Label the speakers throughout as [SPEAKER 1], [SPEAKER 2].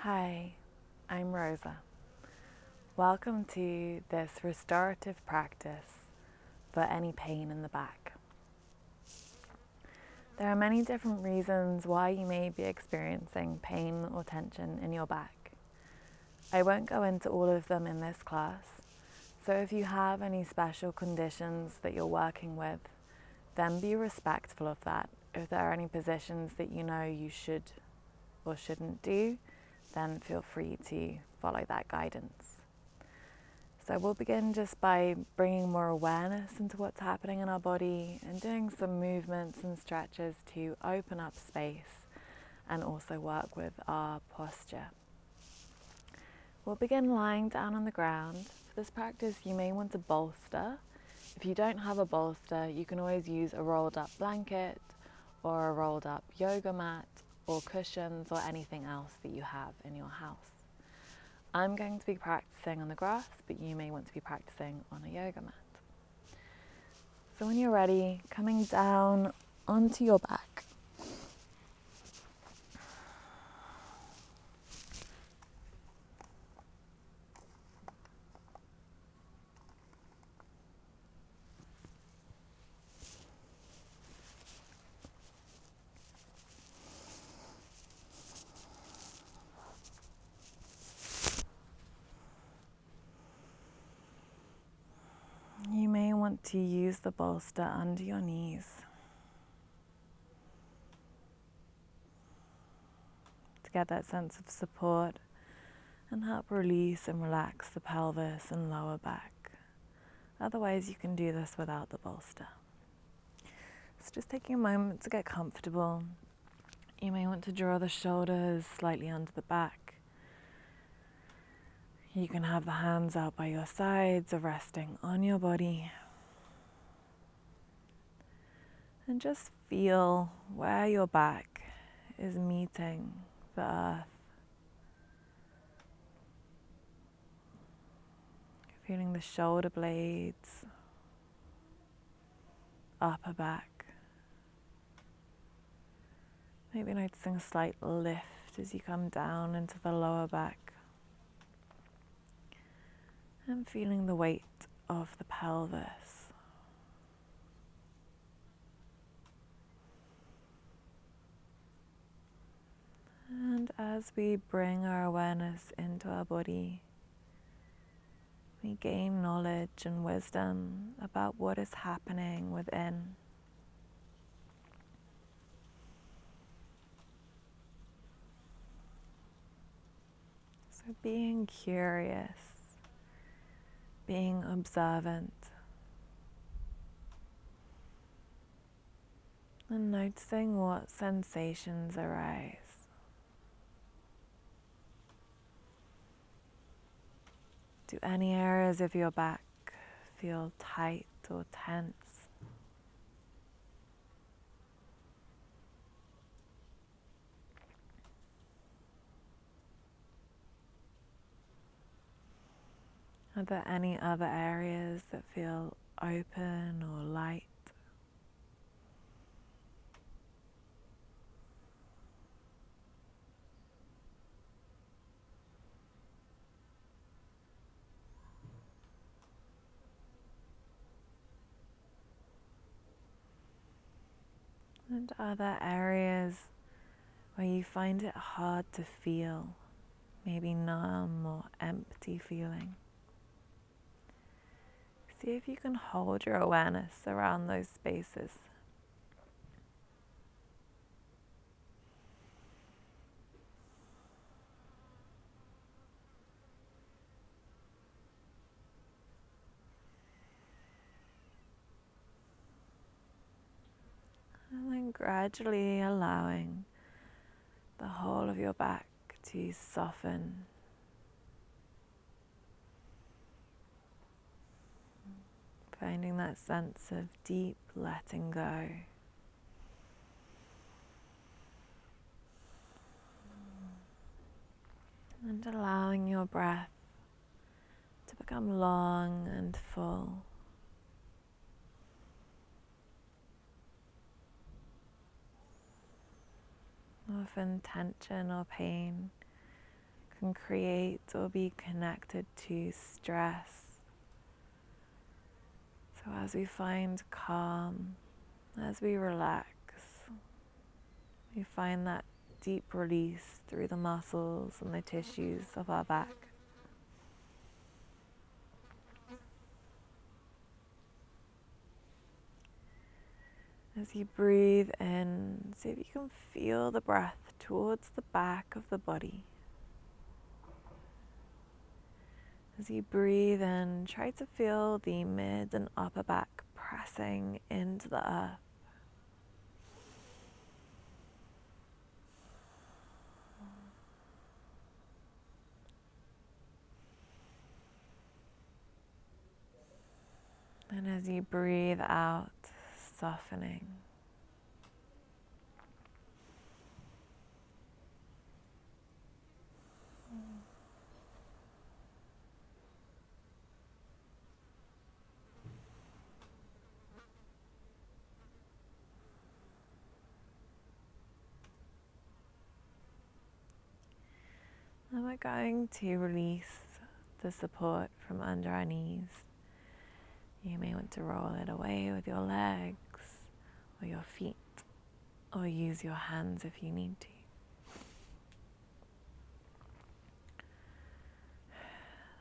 [SPEAKER 1] Hi, I'm Rosa. Welcome to this restorative practice for any pain in the back. There are many different reasons why you may be experiencing pain or tension in your back. I won't go into all of them in this class, so if you have any special conditions that you're working with, then be respectful of that. If there are any positions that you know you should or shouldn't do, then feel free to follow that guidance. So we'll begin just by bringing more awareness into what's happening in our body and doing some movements and stretches to open up space and also work with our posture. We'll begin lying down on the ground. For this practice, you may want a bolster. If you don't have a bolster, you can always use a rolled up blanket or a rolled up yoga mat or cushions or anything else that you have in your house. I'm going to be practicing on the grass, but you may want to be practicing on a yoga mat. So when you're ready, coming down onto your back. You may want to use the bolster under your knees to get that sense of support and help release and relax the pelvis and lower back. Otherwise, you can do this without the bolster. So just taking a moment to get comfortable. You may want to draw the shoulders slightly under the back. You can have the hands out by your sides or resting on your body. And just feel where your back is meeting the earth. Feeling the shoulder blades, upper back. Maybe noticing a slight lift as you come down into the lower back. And feeling the weight of the pelvis. And as we bring our awareness into our body, we gain knowledge and wisdom about what is happening within. So being curious, being observant, and noticing what sensations arise. Do any areas of your back feel tight or tense? Are there any other areas that feel open or light? And are there areas where you find it hard to feel, maybe numb or empty feeling? See if you can hold your awareness around those spaces. And then gradually allowing the whole of your back to soften. Finding that sense of deep letting go. And allowing your breath to become long and full. Often tension or pain can create or be connected to stress. So as we find calm, as we relax, we find that deep release through the muscles and the tissues of our back. As you breathe in, see if you can feel the breath towards the back of the body. As you breathe in, try to feel the mid and upper back pressing into the earth. And as you breathe out, softening. And we're going to release the support from under our knees. You may want to roll it away with your legs or your feet, or use your hands if you need to.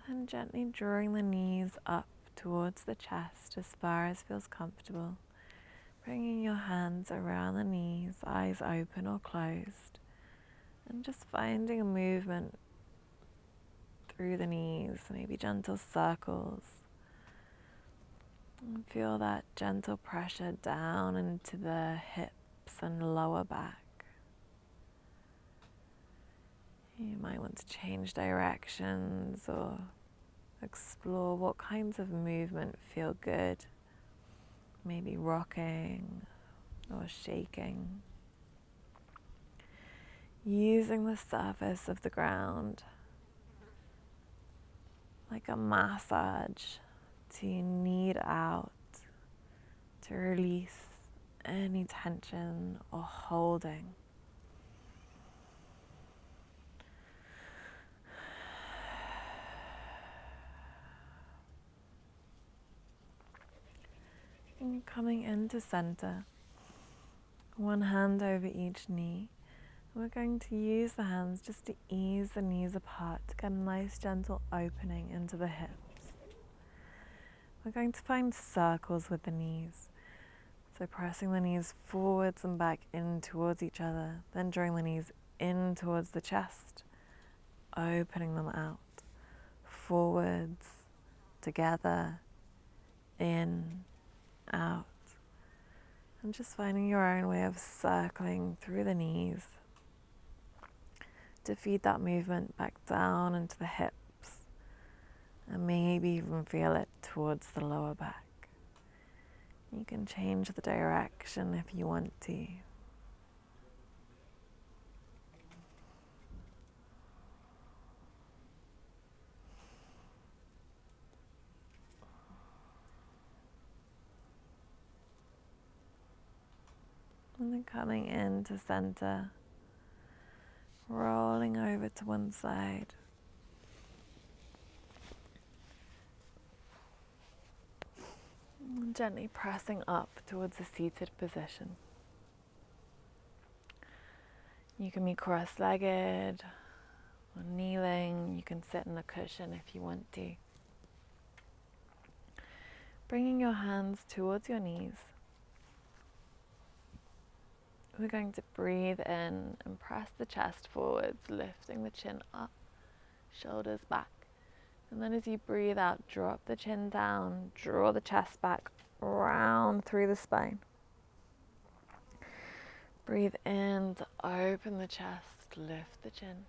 [SPEAKER 1] And gently drawing the knees up towards the chest as far as feels comfortable. Bringing your hands around the knees, eyes open or closed. And just finding a movement through the knees, maybe gentle circles. And feel that gentle pressure down into the hips and lower back. You might want to change directions or explore what kinds of movement feel good. Maybe rocking or shaking. Using the surface of the ground like a massage to knead out, to release any tension or holding. And coming into center, one hand over each knee. We're going to use the hands just to ease the knees apart to get a nice gentle opening into the hips. We're going to find circles with the knees. So pressing the knees forwards and back in towards each other, then drawing the knees in towards the chest, opening them out, forwards, together, in, out. And just finding your own way of circling through the knees to feed that movement back down into the hips, and maybe even feel it towards the lower back. You can change the direction if you want to. And then coming into center, rolling over to one side. And gently pressing up towards a seated position. You can be cross-legged or kneeling. You can sit in a cushion if you want to. Bringing your hands towards your knees. We're going to breathe in and press the chest forwards, lifting the chin up, shoulders back. And then as you breathe out, drop the chin down, draw the chest back, round through the spine. Breathe in to open the chest, lift the chin.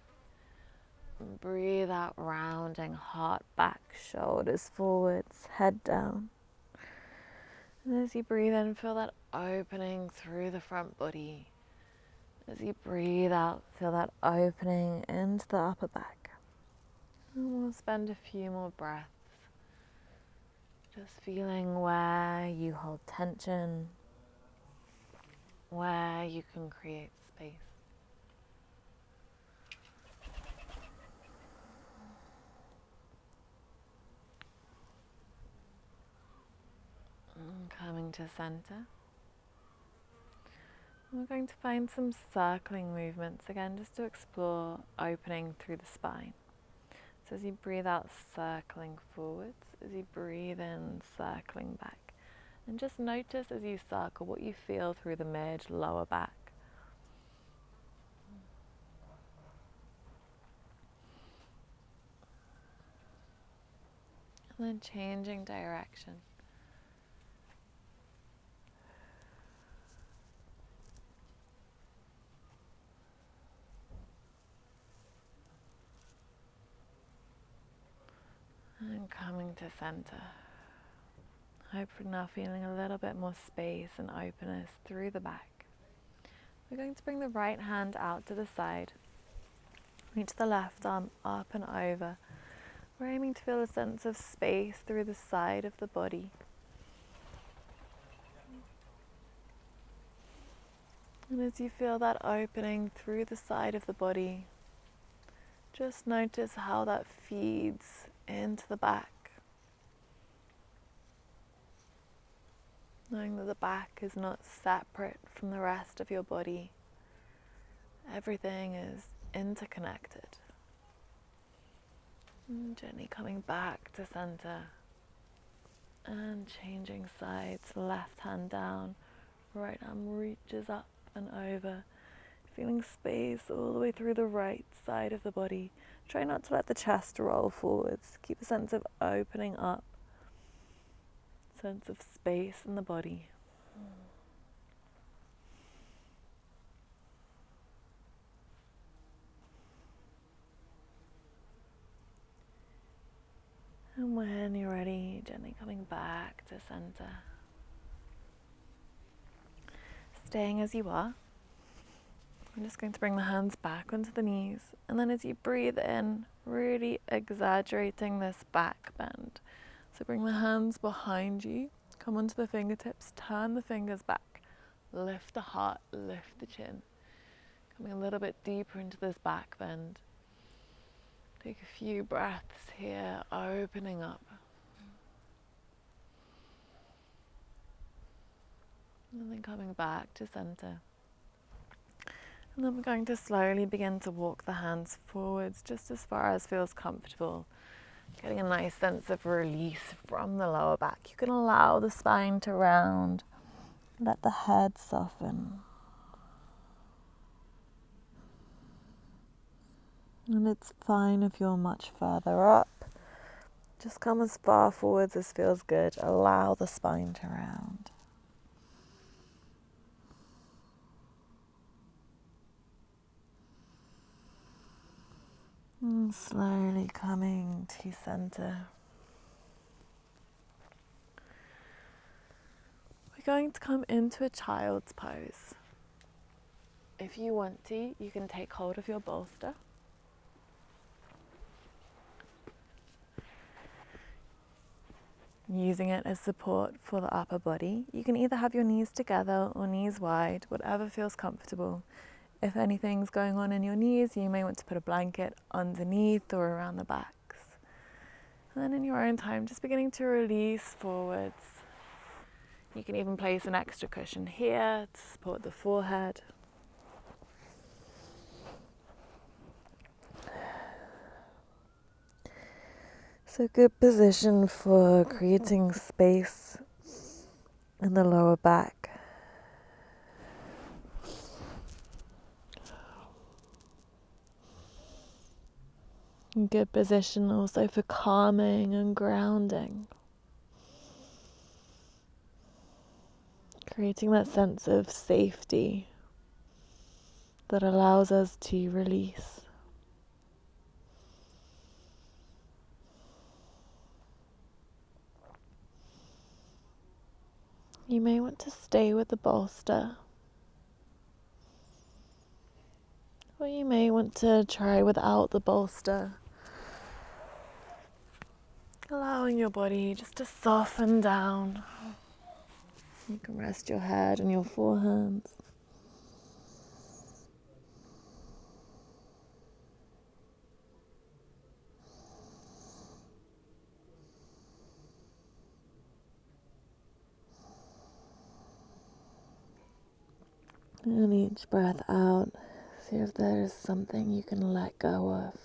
[SPEAKER 1] And breathe out, rounding, heart back, shoulders forwards, head down. And as you breathe in, feel that opening through the front body. As you breathe out, feel that opening into the upper back. And we'll spend a few more breaths just feeling where you hold tension, where you can create space. coming to center. We're going to find some circling movements again, just to explore opening through the spine. So as you breathe out, circling forwards. As you breathe in, circling back. And just notice as you circle what you feel through the mid lower back. And then changing direction. And coming to center. Hopefully now feeling a little bit more space and openness through the back. We're going to bring the right hand out to the side. Reach the left arm up and over. We're aiming to feel a sense of space through the side of the body. And as you feel that opening through the side of the body, just notice how that feeds into the back. Knowing that the back is not separate from the rest of your body. Everything is interconnected. And gently coming back to center. And changing sides, left hand down, right arm reaches up and over. Feeling space all the way through the right side of the body. Try not to let the chest roll forwards. Keep a sense of opening up. Sense of space in the body. And when you're ready, gently coming back to center. Staying as you are. I'm just going to bring the hands back onto the knees. And then as you breathe in, really exaggerating this back bend. So bring the hands behind you, come onto the fingertips, turn the fingers back, lift the heart, lift the chin. Coming a little bit deeper into this back bend. Take a few breaths here, opening up. And then coming back to center. And then we're going to slowly begin to walk the hands forwards just as far as feels comfortable. Getting a nice sense of release from the lower back. You can allow the spine to round. Let the head soften. And it's fine if you're much further up. Just come as far forwards as feels good. Allow the spine to round. And slowly coming to center. We're going to come into a child's pose. If you want to, you can take hold of your bolster. Using it as support for the upper body. You can either have your knees together or knees wide, whatever feels comfortable. If anything's going on in your knees, you may want to put a blanket underneath or around the backs. And then in your own time, just beginning to release forwards. You can even place an extra cushion here to support the forehead. So good position for creating space in the lower back. Good position also for calming and grounding. Creating that sense of safety that allows us to release. You may want to stay with the bolster, or you may want to try without the bolster. Allowing your body just to soften down. You can rest your head on your forehands. And each breath out, see if there's something you can let go of.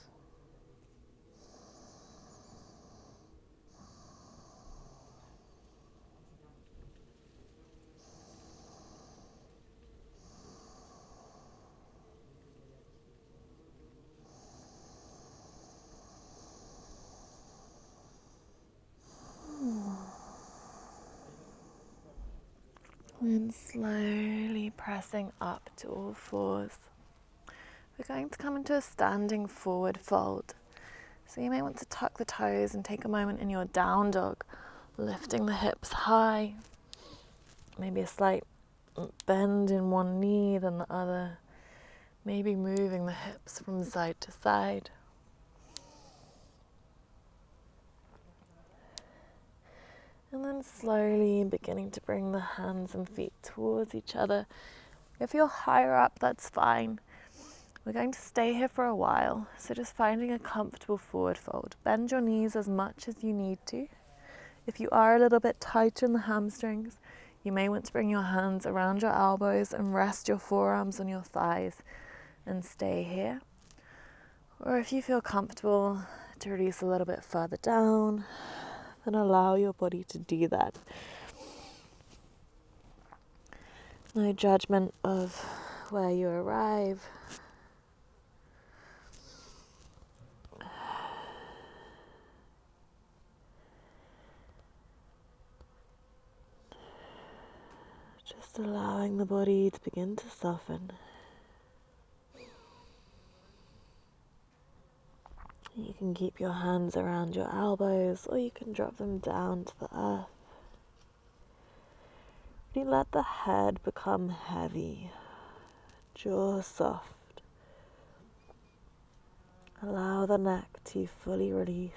[SPEAKER 1] And slowly pressing up to all fours. We're going to come into a standing forward fold. So you may want to tuck the toes and take a moment in your down dog, lifting the hips high. Maybe a slight bend in one knee than the other. Maybe moving the hips from side to side. And then slowly beginning to bring the hands and feet towards each other. If you're higher up, that's fine. We're going to stay here for a while, so just finding a comfortable forward fold. Bend your knees as much as you need to. If you are a little bit tighter in the hamstrings, you may want to bring your hands around your elbows and rest your forearms on your thighs and stay here. Or if you feel comfortable to release a little bit further down, then allow your body to do that. No judgment of where you arrive. Just allowing the body to begin to soften. You can keep your hands around your elbows, or you can drop them down to the earth. Really let the head become heavy, jaw soft. Allow the neck to fully release.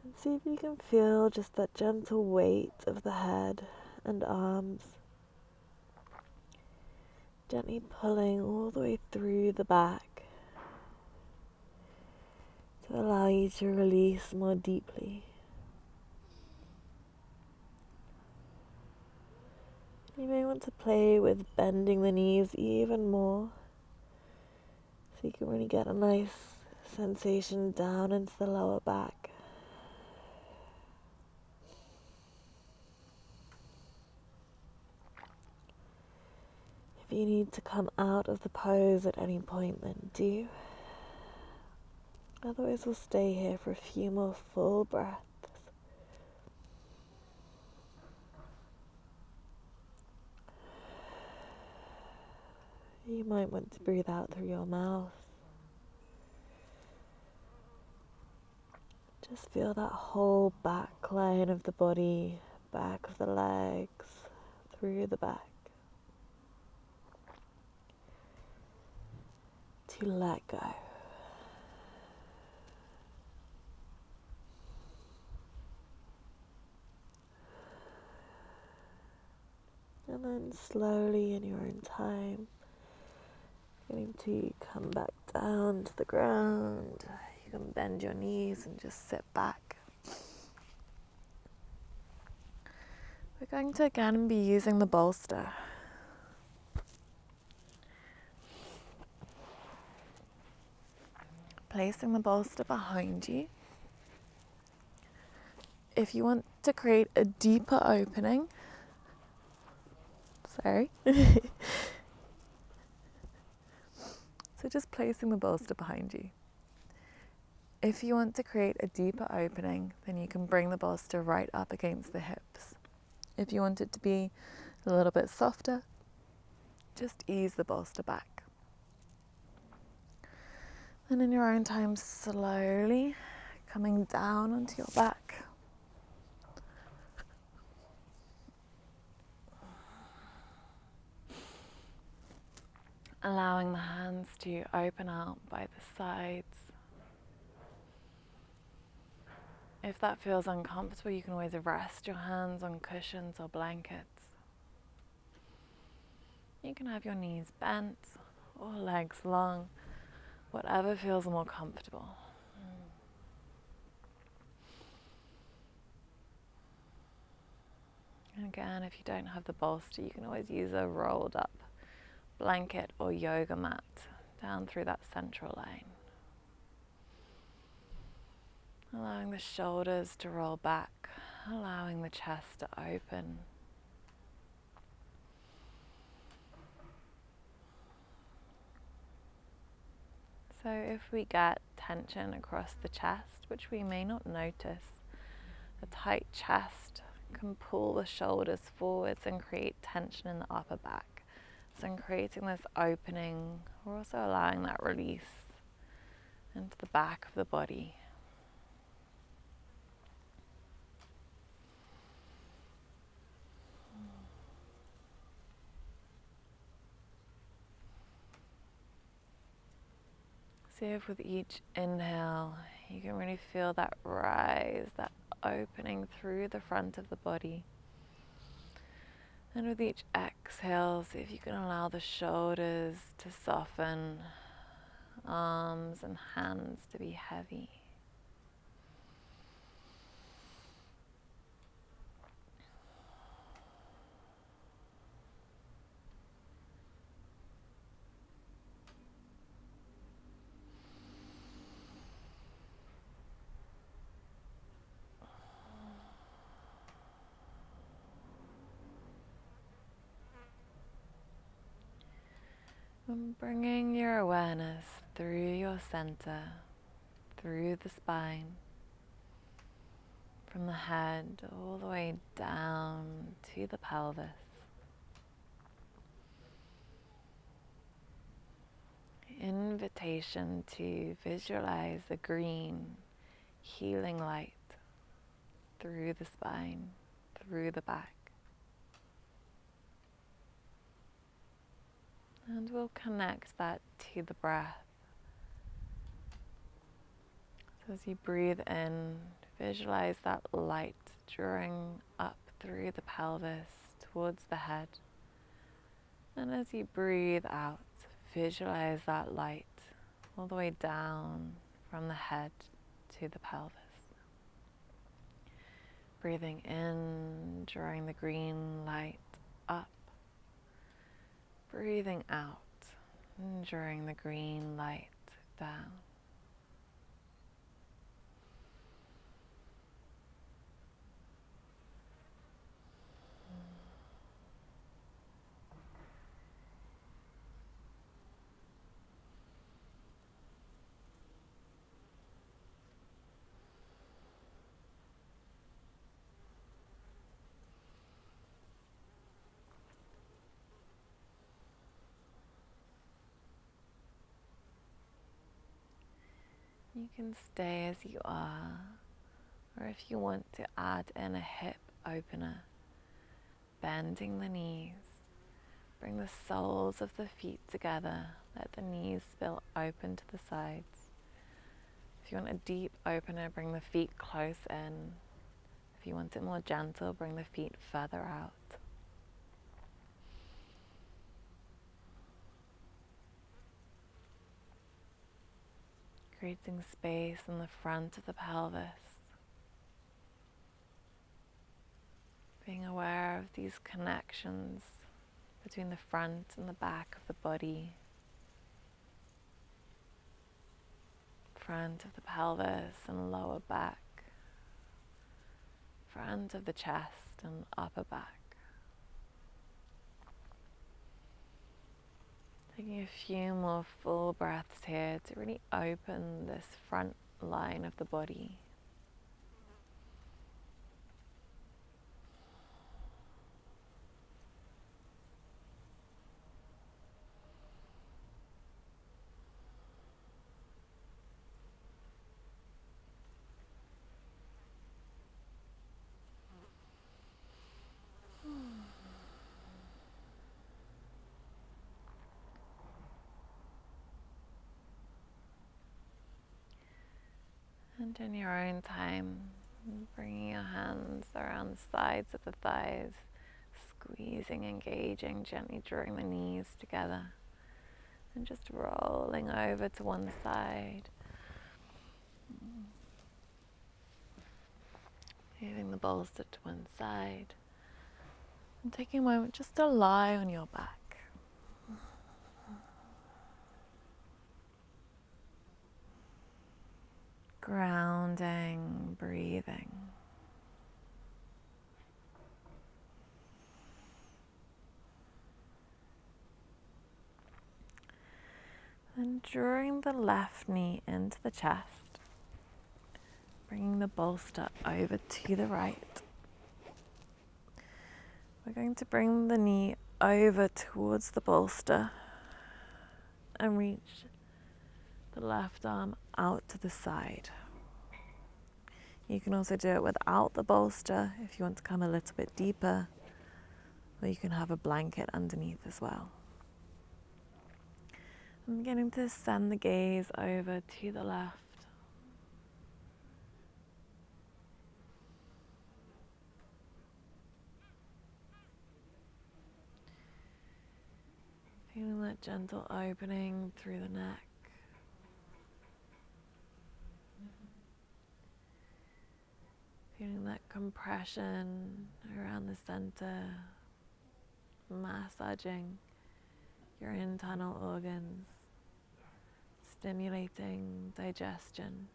[SPEAKER 1] And see if you can feel just that gentle weight of the head and arms. Gently pulling all the way through the back to allow you to release more deeply. You may want to play with bending the knees even more, so you can really get a nice sensation down into the lower back. If you need to come out of the pose at any point, then do. Otherwise, we'll stay here for a few more full breaths. You might want to breathe out through your mouth. Just feel that whole back line of the body, back of the legs, through the back. To let go. And then slowly in your own time, going to come back down to the ground. You can bend your knees and just sit back. We're going to again be using the bolster. Placing the bolster behind you. If you want to create a deeper opening, so just placing the bolster behind you. If you want to create a deeper opening, then you can bring the bolster right up against the hips. If you want it to be a little bit softer, just ease the bolster back. And in your own time, slowly coming down onto your back. Allowing the hands to open out by the sides. If that feels uncomfortable, you can always rest your hands on cushions or blankets. You can have your knees bent or legs long, whatever feels more comfortable. And again, if you don't have the bolster, you can always use a rolled up blanket or yoga mat down through that central line. Allowing the shoulders to roll back, allowing the chest to open. So if we get tension across the chest, which we may not notice, a tight chest can pull the shoulders forwards and create tension in the upper back. So in creating this opening, we're also allowing that release into the back of the body. See if with each inhale, you can really feel that rise, that opening through the front of the body. And with each exhale, see if you can allow the shoulders to soften, arms and hands to be heavy. And bringing your awareness through your center, through the spine, from the head all the way down to the pelvis. Invitation to visualize the green, healing light through the spine, through the back. And we'll connect that to the breath. So as you breathe in, visualize that light drawing up through the pelvis towards the head. And as you breathe out, visualize that light all the way down from the head to the pelvis. Breathing in, drawing the green light up. Breathing out, and drawing the green light down. You can stay as you are, or if you want to add in a hip opener, bending the knees, bring the soles of the feet together, let the knees spill open to the sides. If you want a deep opener, bring the feet close in. If you want it more gentle, bring the feet further out. Creating space in the front of the pelvis. Being aware of these connections between the front and the back of the body. Front of the pelvis and lower back. Front of the chest and upper back. Taking a few more full breaths here to really open this front line of the body. And in your own time, bringing your hands around the sides of the thighs, squeezing, engaging, gently drawing the knees together, and just rolling over to one side. Moving the bolster to one side, And taking a moment just to lie on your back. Grounding, breathing. And drawing the left knee into the chest, bringing the bolster over to the right. We're going to bring the knee over towards the bolster and reach the left arm out to the side. You can also do it without the bolster if you want to come a little bit deeper, or you can have a blanket underneath as well. I'm beginning to send the gaze over to the left. Feeling that gentle opening through the neck. Feeling that compression around the center, massaging your internal organs, stimulating digestion.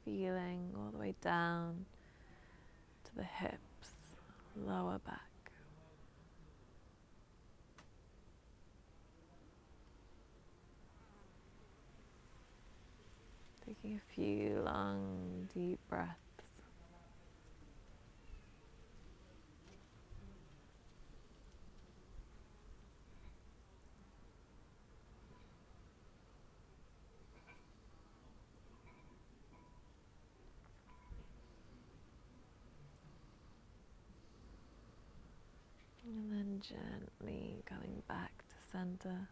[SPEAKER 1] Feeling all the way down to the hips, lower back. Taking a few long, deep breaths. And then gently coming back to center.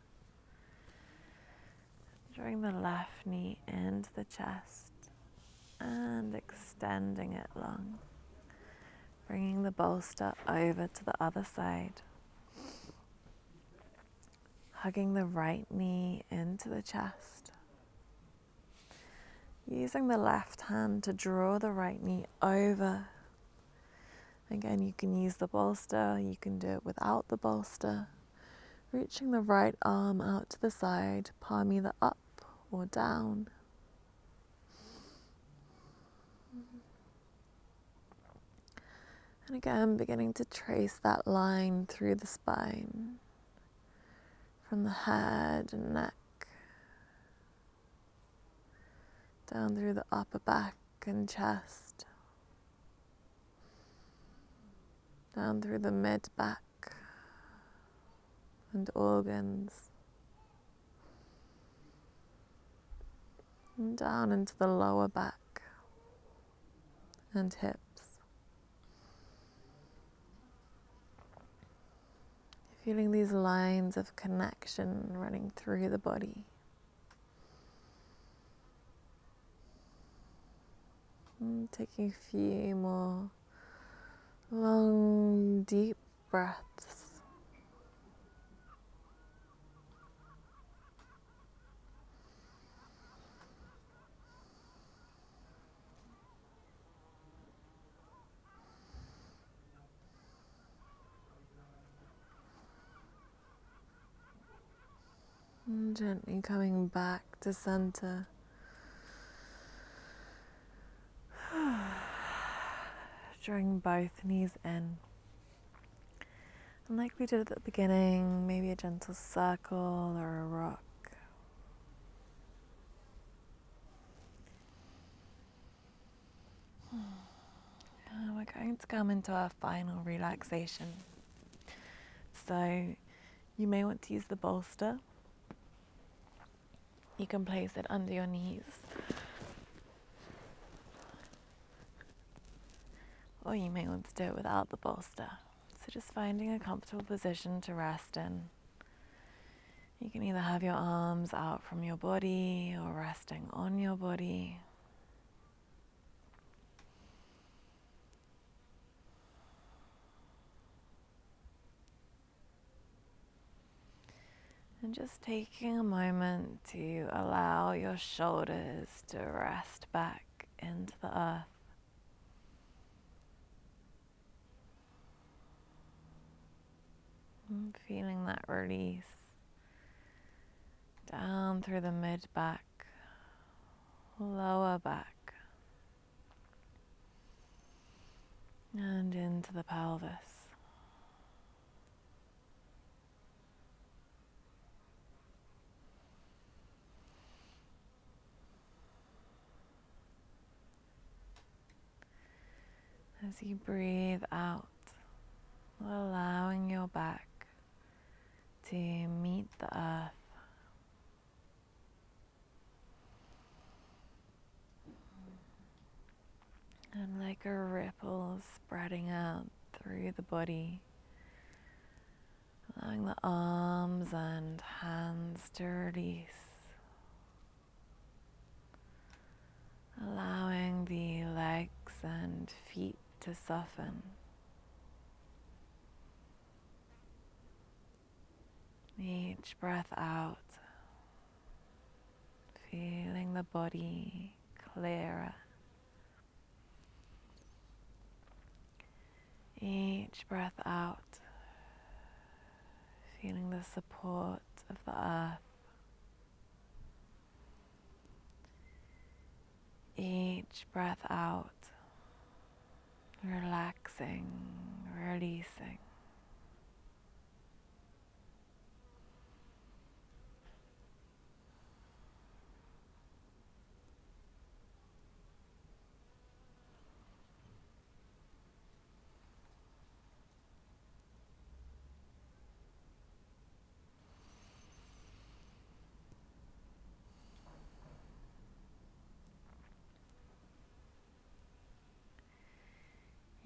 [SPEAKER 1] Drawing the left knee into the chest and extending it long. Bringing the bolster over to the other side. Hugging the right knee into the chest. Using the left hand to draw the right knee over. Again, you can use the bolster, you can do it without the bolster. Reaching the right arm out to the side, palm either up or down. And again, beginning to trace that line through the spine, from the head and neck, down through the upper back and chest, down through the mid-back and organs, and down into the lower back and hips. Feeling these lines of connection running through the body. And taking a few more long, deep breaths. And gently coming back to center. Drawing both knees in. And like we did at the beginning, maybe a gentle circle or a rock. And we're going to come into our final relaxation. So you may want to use the bolster. You can place it under your knees. Or you may want to do it without the bolster. So just finding a comfortable position to rest in. You can either have your arms out from your body or resting on your body. And just taking a moment to allow your shoulders to rest back into the earth. And feeling that release down through the mid-back, lower back, and into the pelvis. As you breathe out, allowing your back to meet the earth. And like a ripple spreading out through the body, allowing the arms and hands to release, allowing the legs and feet to soften. Each breath out, feeling the body clearer. Each breath out, feeling the support of the earth. Each breath out, relaxing, releasing.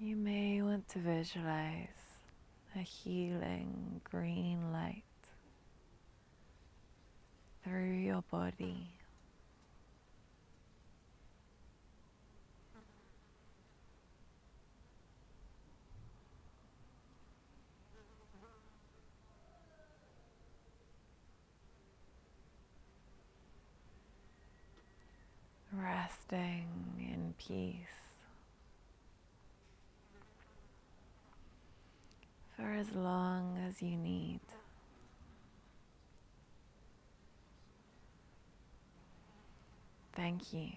[SPEAKER 1] You may want to visualize a healing green light through your body. Resting in peace for as long as you need. Thank you.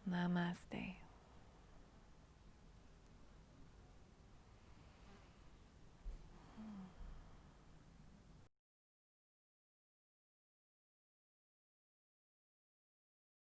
[SPEAKER 1] Namaste.